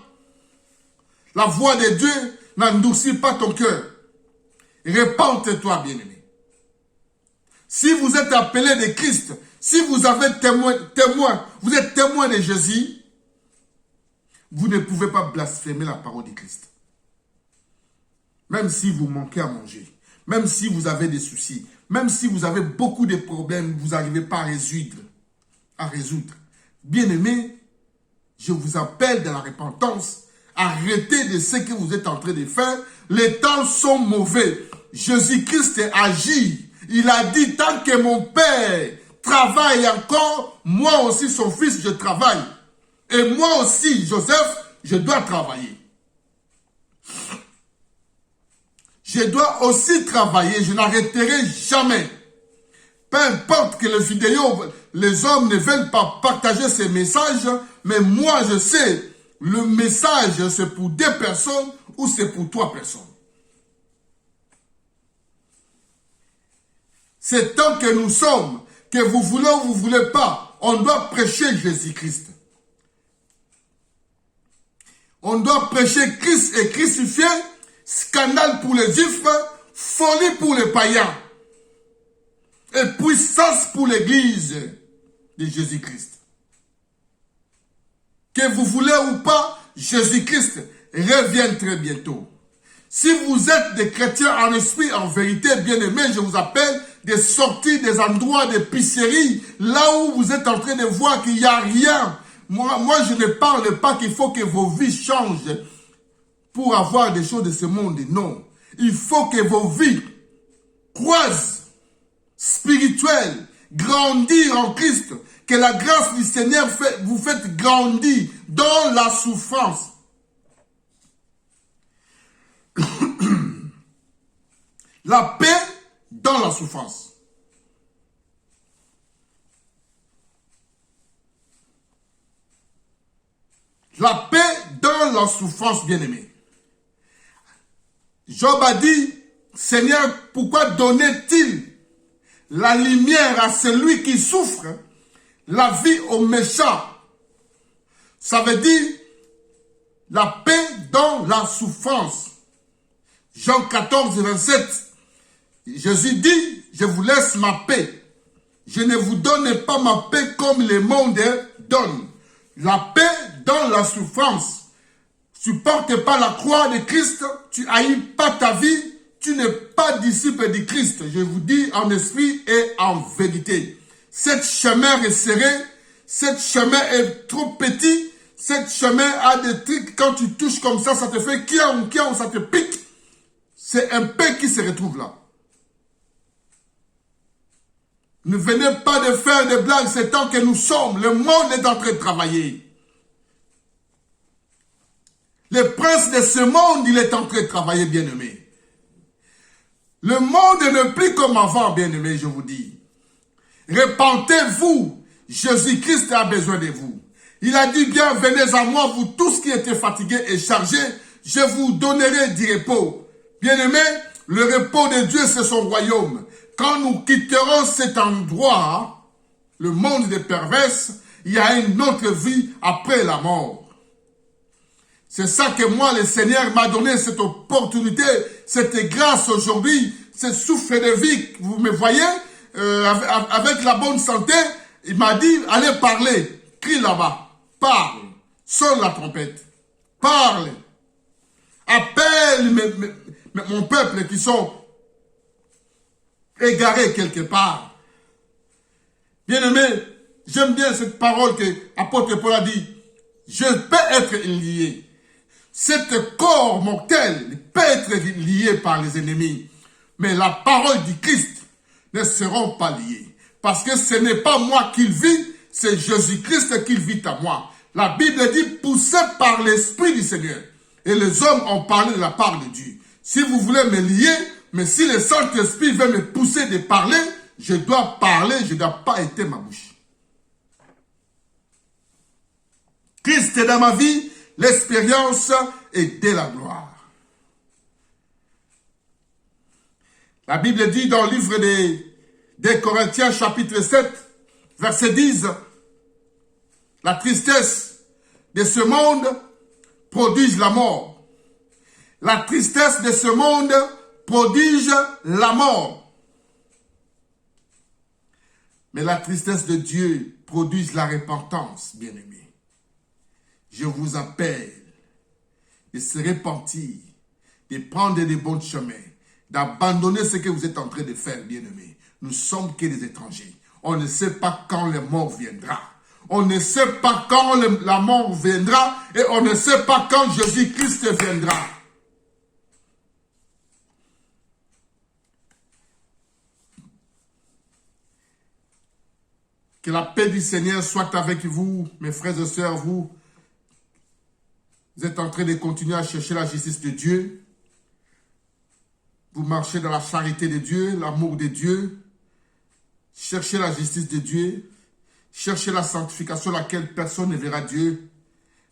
La voix de Dieu n'endurcit pas ton cœur. Repente-toi, bien-aimé. Si vous êtes appelé de Christ, si vous avez témoin, vous êtes témoin de Jésus, vous ne pouvez pas blasphémer la parole de Christ. Même si vous manquez à manger, même si vous avez des soucis, même si vous avez beaucoup de problèmes, vous n'arrivez pas à résoudre. Bien-aimé, je vous appelle de la repentance. Arrêtez de ce que vous êtes en train de faire. Les temps sont mauvais. Jésus-Christ agit. Il a dit, tant que mon Père travaille encore, moi aussi, son fils, je travaille. Et moi aussi, Joseph, je dois travailler. Je dois aussi travailler. Je n'arrêterai jamais. Peu importe que les vidéos, les hommes ne veulent pas partager ces messages, mais moi, je sais, le message, c'est pour 2 personnes ou c'est pour 3 personnes. C'est tant que nous sommes, que vous voulez ou vous ne voulez pas, on doit prêcher Jésus-Christ. On doit prêcher Christ et crucifié, scandale pour les juifs, folie pour les païens, et puissance pour l'église de Jésus-Christ. Que vous voulez ou pas, Jésus-Christ revient très bientôt. Si vous êtes des chrétiens en esprit, en vérité, bien-aimés, je vous appelle de sortir des endroits de pisserie, là où vous êtes en train de voir qu'il n'y a rien. Moi, je ne parle pas qu'il faut que vos vies changent pour avoir des choses de ce monde. Non. Il faut que vos vies croisent spirituelles, grandir en Christ. Que la grâce du Seigneur vous fait grandir dans la souffrance. La paix dans la souffrance. La paix dans la souffrance, bien-aimé. Job a dit, Seigneur, pourquoi donnait-il la lumière à celui qui souffre, la vie au méchant? Ça veut dire la paix dans la souffrance. Jean 14, 27. Jésus dit, je vous laisse ma paix. Je ne vous donne pas ma paix comme le monde donne. La paix dans la souffrance. Tu ne portes pas la croix de Christ, tu haïs pas ta vie, tu n'es pas disciple de Christ. Je vous dis en esprit et en vérité. Cette chemin est serré, cette chemin est trop petit, cette chemin a des trucs, quand tu touches comme ça te fait kiaou, ça te pique. C'est un paix qui se retrouve là. Ne venez pas de faire des blagues, c'est tant que nous sommes. Le monde est en train de travailler. Le prince de ce monde, il est en train de travailler, bien-aimé. Le monde n'est plus comme avant, bien-aimé, je vous dis. Repentez-vous. Jésus-Christ a besoin de vous. Il a dit bien, venez à moi, vous tous qui étiez fatigués et chargés, je vous donnerai du repos. Bien-aimé, le repos de Dieu, c'est son royaume. Quand nous quitterons cet endroit, le monde des perverses, il y a une autre vie après la mort. C'est ça que moi, le Seigneur m'a donné cette opportunité, cette grâce aujourd'hui, ce souffle de vie. Vous me voyez, avec la bonne santé, il m'a dit, allez parler, crie là-bas, parle, sonne la trompette, parle, appelle mon peuple qui sont égarés quelque part. Bien-aimé, j'aime bien cette parole que l'apôtre Paul a dit, je peux être lié. Cet corps mortel peut être lié par les ennemis. Mais la parole du Christ ne seront pas liées. Parce que ce n'est pas moi qui vis, c'est Jésus-Christ qui vit à moi. La Bible dit, poussé par l'Esprit du Seigneur. Et les hommes ont parlé de la part de Dieu. Si vous voulez me lier, mais si le Saint-Esprit veut me pousser de parler, je dois parler, je ne dois pas être ma bouche. Christ est dans ma vie, l'expérience est de la gloire. La Bible dit dans le livre des Corinthiens, chapitre 7, verset 10, la tristesse de ce monde produit la mort. La tristesse de ce monde prodige la mort. Mais la tristesse de Dieu produit la repentance, bien-aimés. Je vous appelle de se repentir, de prendre des bons chemins, d'abandonner ce que vous êtes en train de faire, bien-aimés. Nous sommes que des étrangers. On ne sait pas quand la mort viendra. On ne sait pas quand la mort viendra et on ne sait pas quand Jésus-Christ viendra. Que la paix du Seigneur soit avec vous, mes frères et sœurs, vous êtes en train de continuer à chercher la justice de Dieu. Vous marchez dans la charité de Dieu, l'amour de Dieu. Cherchez la justice de Dieu. Cherchez la sanctification, laquelle personne ne verra Dieu.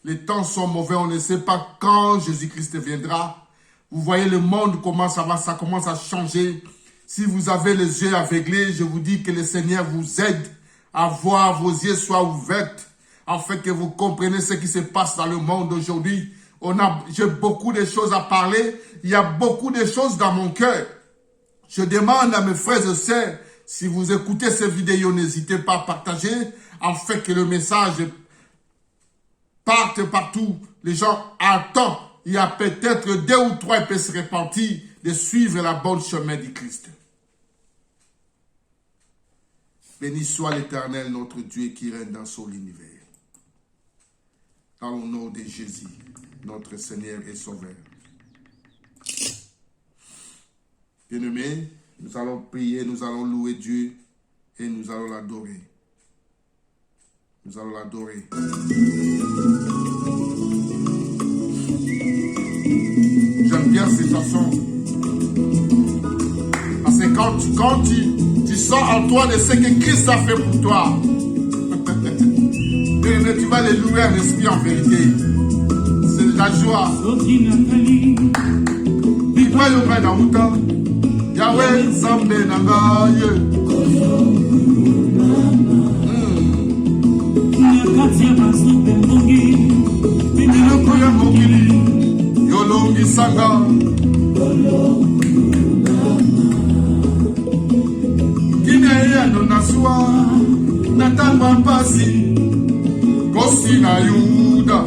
Les temps sont mauvais, on ne sait pas quand Jésus-Christ viendra. Vous voyez le monde, comment ça va, ça commence à changer. Si vous avez les yeux aveuglés, je vous dis que le Seigneur vous aide à voir, vos yeux soient ouverts, afin que vous compreniez ce qui se passe dans le monde aujourd'hui. J'ai beaucoup de choses à parler, il y a beaucoup de choses dans mon cœur. Je demande à mes frères et sœurs, si vous écoutez ces vidéos, n'hésitez pas à partager, afin que le message parte partout. Les gens attendent, il y a peut-être 2 ou 3 qui peuvent se repentir de suivre la bonne chemin du Christ. Béni soit l'Éternel, notre Dieu, qui règne dans son univers. Dans le nom de Jésus, notre Seigneur et Sauveur. Bien-aimés, nous allons prier, nous allons louer Dieu et nous allons l'adorer. Nous allons l'adorer. J'aime bien ces chansons. Parce que quand tu sens en toi de ce que Christ a fait pour toi, mais tu vas les louer en esprit, en vérité. C'est la joie. Yahweh Zambe Nangaye. Yolongi Sanga. Kineya Nonasua. Natamba Pasi. Kosi na Yuda.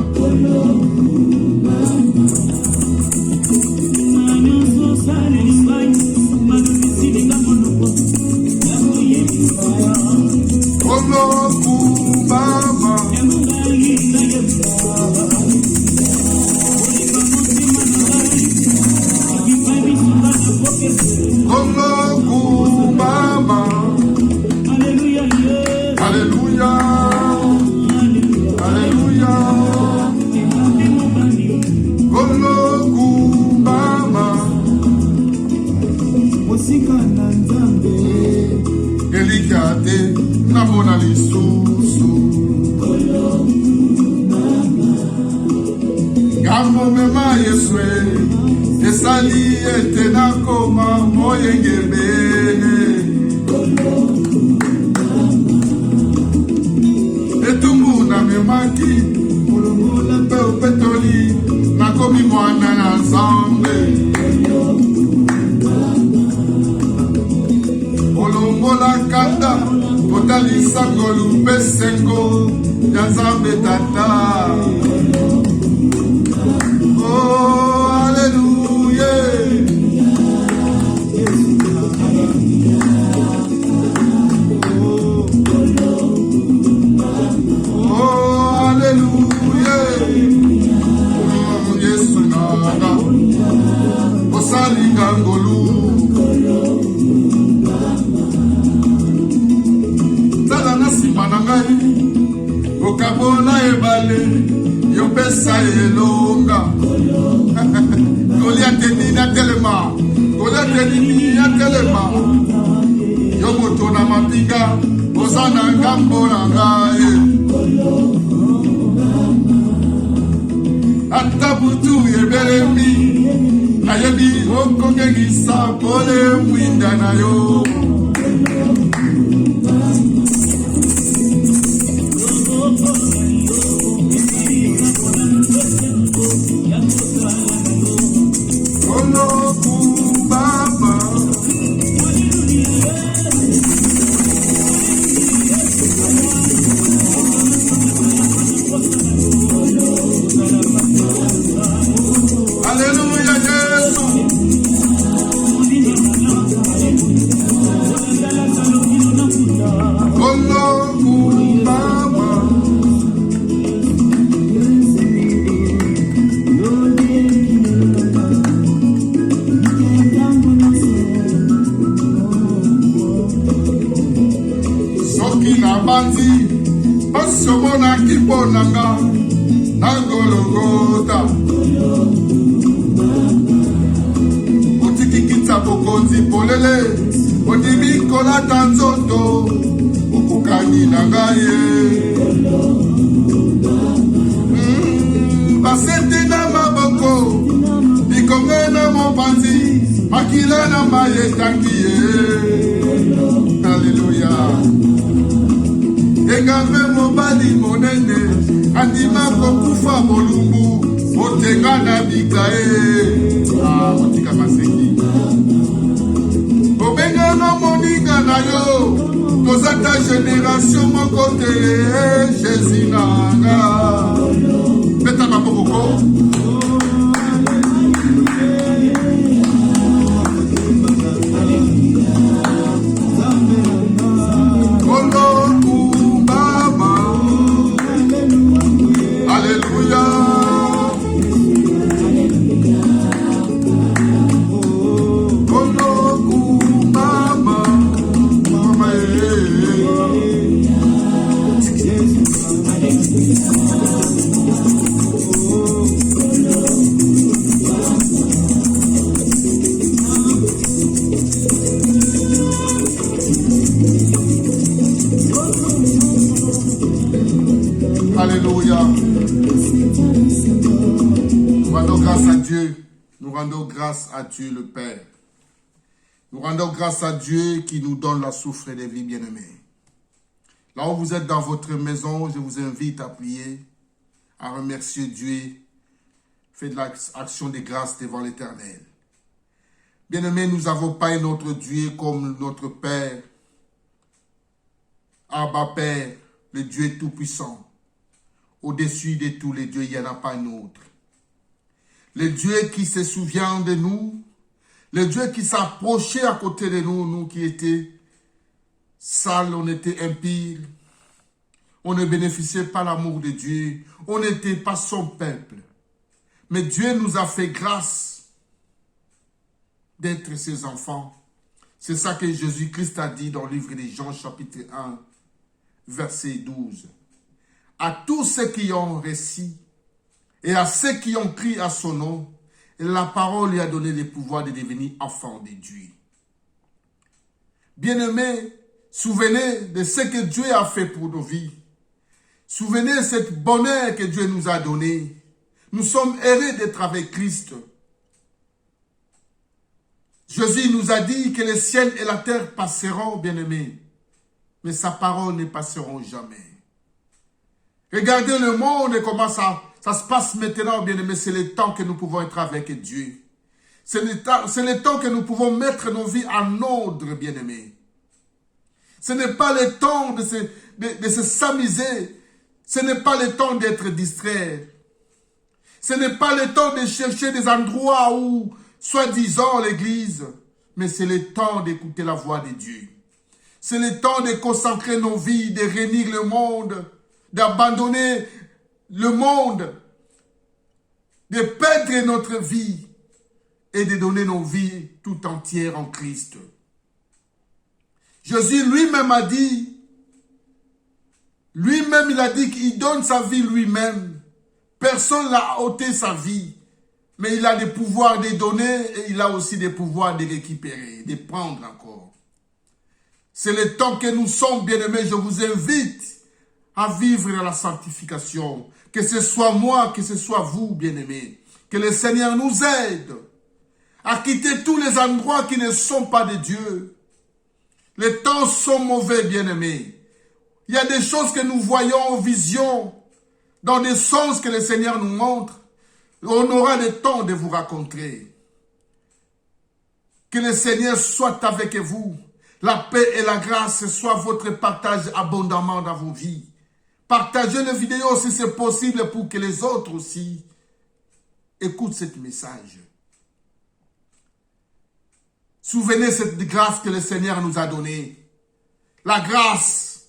Alléluia, Jésus. Soki na bandi osomona kiponanga nangolongota otikikita bokonzi polele ondimi kolata nzoto okukani na ngai basete na maboko bikonge na mopanzi makila na mayetangi ye. Alléluia. Engambe mobali monene andima kokufa molumbu otenga na bikae otika maseki obenga na moninga na yo tozata génération moko te Jésus nanga beta maboko. Alléluia. Nous rendons grâce à Dieu. Nous rendons grâce à Dieu le Père. Nous rendons grâce à Dieu qui nous donne la souffle des vies bien-aimées. Là où vous êtes dans votre maison, je vous invite à prier, à remercier Dieu. Faites l'action de grâce devant l'Éternel. Bien-aimés, nous n'avons pas un autre Dieu comme notre Père. Abba Père, le Dieu tout-puissant. Au-dessus de tous les dieux, il n'y en a pas un autre. Le Dieu qui se souvient de nous, le Dieu qui s'approchait à côté de nous, nous qui étions sales, on était impies, on ne bénéficiait pas l'amour de Dieu, on n'était pas son peuple. Mais Dieu nous a fait grâce d'être ses enfants. C'est ça que Jésus-Christ a dit dans le livre de Jean, chapitre 1, verset 12. À tous ceux qui ont réussi et à ceux qui ont crié à son nom, la parole lui a donné le pouvoir de devenir enfant de Dieu. Bien-aimés, souvenez de ce que Dieu a fait pour nos vies. Souvenez de ce bonheur que Dieu nous a donné. Nous sommes heureux d'être avec Christ. Jésus nous a dit que le ciel et la terre passeront, bien-aimés, mais sa parole ne passeront jamais. Regardez le monde et comment ça se passe maintenant, bien-aimés. C'est le temps que nous pouvons être avec Dieu. C'est le temps que nous pouvons mettre nos vies en ordre, bien-aimés. Ce n'est pas le temps de se s'amuser. Ce n'est pas le temps d'être distrait. Ce n'est pas le temps de chercher des endroits où, soi-disant, l'église. Mais c'est le temps d'écouter la voix de Dieu. C'est le temps de consacrer nos vies, de réunir le monde, d'abandonner le monde, de perdre notre vie et de donner nos vies tout entières en Christ. Jésus lui-même a dit, il a dit qu'il donne sa vie lui-même. Personne n'a ôté sa vie, mais il a des pouvoirs de donner et il a aussi des pouvoirs de récupérer, de prendre encore. C'est le temps que nous sommes, bien-aimés. Je vous invite à vivre dans la sanctification. Que ce soit moi, que ce soit vous, bien-aimés. Que le Seigneur nous aide à quitter tous les endroits qui ne sont pas de Dieu. Les temps sont mauvais, bien-aimés. Il y a des choses que nous voyons en vision, dans des sens que le Seigneur nous montre. On aura le temps de vous raconter. Que le Seigneur soit avec vous. La paix et la grâce soient votre partage abondamment dans vos vies. Partagez la vidéo si c'est possible pour que les autres aussi écoutent ce message. Souvenez cette grâce que le Seigneur nous a donnée. La grâce,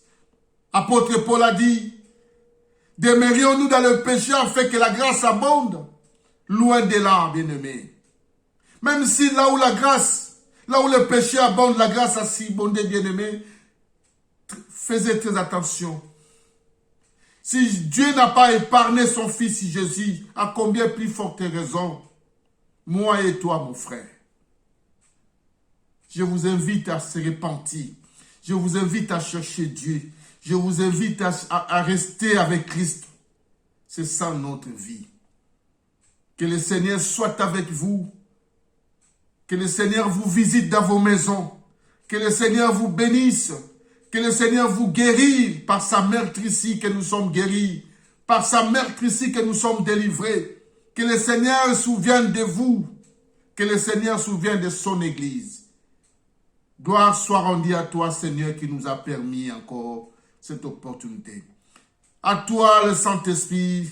apôtre Paul a dit, demeurions-nous dans le péché afin que la grâce abonde. Loin de là, bien-aimés. Même si là où la grâce, là où le péché abonde, la grâce a si abondé, bien-aimés, faites très attention. Si Dieu n'a pas épargné son fils Jésus, à combien plus forte raison, moi et toi, mon frère. Je vous invite à se repentir. Je vous invite à chercher Dieu. Je vous invite à rester avec Christ. C'est ça notre vie. Que le Seigneur soit avec vous. Que le Seigneur vous visite dans vos maisons. Que le Seigneur vous bénisse. Que le Seigneur vous guérisse par sa meurtricie que nous sommes guéris. Par sa meurtricie que nous sommes délivrés. Que le Seigneur se souvienne de vous. Que le Seigneur se souvienne de son Église. Gloire soit rendue à toi, Seigneur, qui nous a permis encore cette opportunité. À toi, le Saint-Esprit,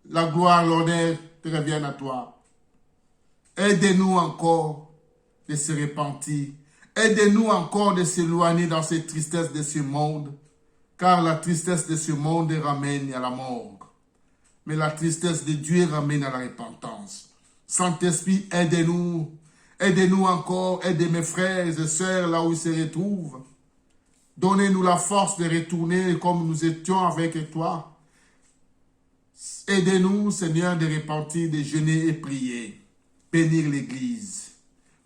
la gloire, l'honneur te reviennent à toi. Aide-nous encore de se repentir. Aide-nous encore de s'éloigner dans cette tristesse de ce monde, car la tristesse de ce monde ramène à la mort. Mais la tristesse de Dieu ramène à la repentance. Saint-Esprit, aide-nous. Aidez-nous encore, aidez mes frères et sœurs là où ils se retrouvent. Donnez-nous la force de retourner comme nous étions avec toi. Aidez-nous, Seigneur, de repentir, de jeûner et prier. Bénir l'Église.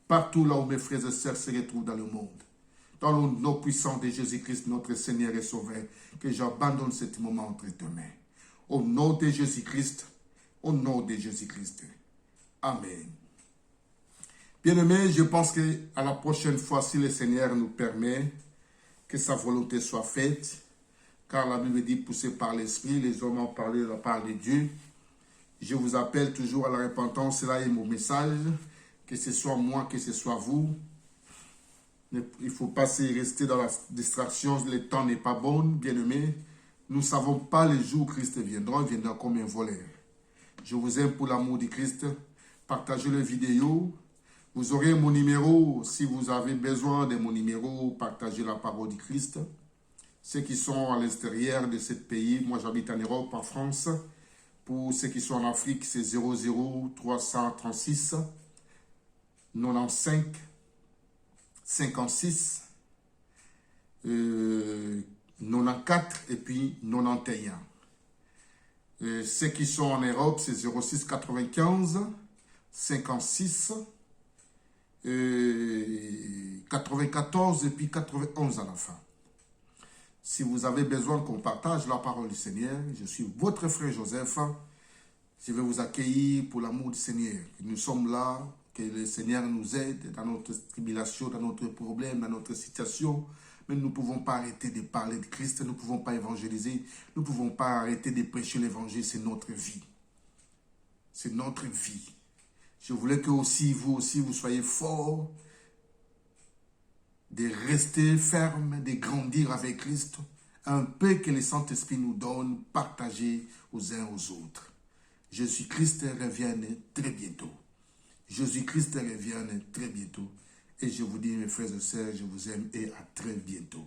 Partout là où mes frères et sœurs se retrouvent dans le monde. Dans le nom puissant de Jésus-Christ, notre Seigneur et Sauveur, que j'abandonne ce moment entre tes mains. Au nom de Jésus-Christ, au nom de Jésus-Christ. Amen. Bien-aimés, je pense qu'à la prochaine fois, si le Seigneur nous permet, que sa volonté soit faite, car la Bible dit, poussé par l'Esprit, les hommes ont parlé de la part de Dieu. Je vous appelle toujours à la repentance, cela est mon message, que ce soit moi, que ce soit vous. Il ne faut pas se rester dans la distraction, le temps n'est pas bon, bien-aimés. Nous ne savons pas les jours où Christ viendra, il viendra comme un voleur. Je vous aime pour l'amour de Christ. Partagez la vidéo. Vous aurez mon numéro, si vous avez besoin de mon numéro, partagez la parole du Christ. Ceux qui sont à l'extérieur de ce pays, moi j'habite en Europe, en France. Pour ceux qui sont en Afrique, c'est 00 336 95 56 94 et puis 91. Ceux qui sont en Europe, c'est 06 95 56 94 et puis 91 à la fin. Si vous avez besoin qu'on partage la parole du Seigneur, je suis votre frère Joseph. Je vais vous accueillir pour l'amour du Seigneur. Nous sommes là, que le Seigneur nous aide dans notre tribulation, dans notre problème, dans notre situation. Mais nous ne pouvons pas arrêter de parler de Christ, nous ne pouvons pas évangéliser, nous ne pouvons pas arrêter de prêcher l'évangile, c'est notre vie. C'est notre vie. Je voulais que aussi vous soyez forts, de rester fermes, de grandir avec Christ, un peu que le Saint-Esprit nous donne, partager aux uns aux autres. Jésus-Christ revienne très bientôt. Jésus-Christ revienne très bientôt. Et je vous dis, mes frères et sœurs, je vous aime et à très bientôt.